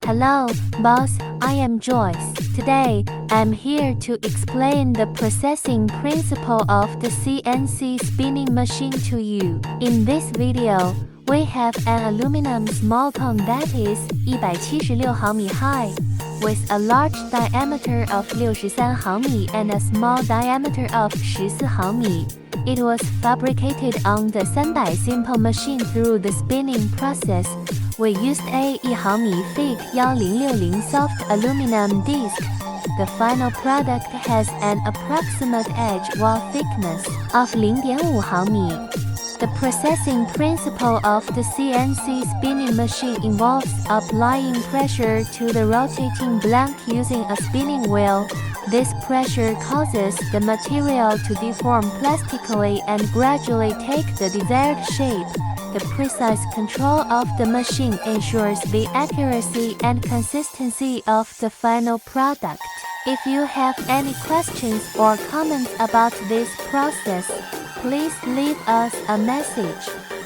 Hello, boss, I am Joyce. Today, I'm here to explain the processing principle of the CNC spinning machine to you. In this video, we have an aluminum small cone that is 176毫米 high, with a large diameter of 63毫米 and a small diameter of 14毫米. It was fabricated on the 300 simple machine through the spinning process. We used a 1毫米 thick 1060 soft aluminum disc. The final product has an approximate edge wall thickness of 0.5毫米. The processing principle of the CNC spinning machine involves applying pressure to the rotating blank using a spinning wheel. This pressure causes the material to deform plastically and gradually take the desired shape. The precise control of the machine ensures the accuracy and consistency of the final product. If you have any questions or comments about this process, please leave us a message.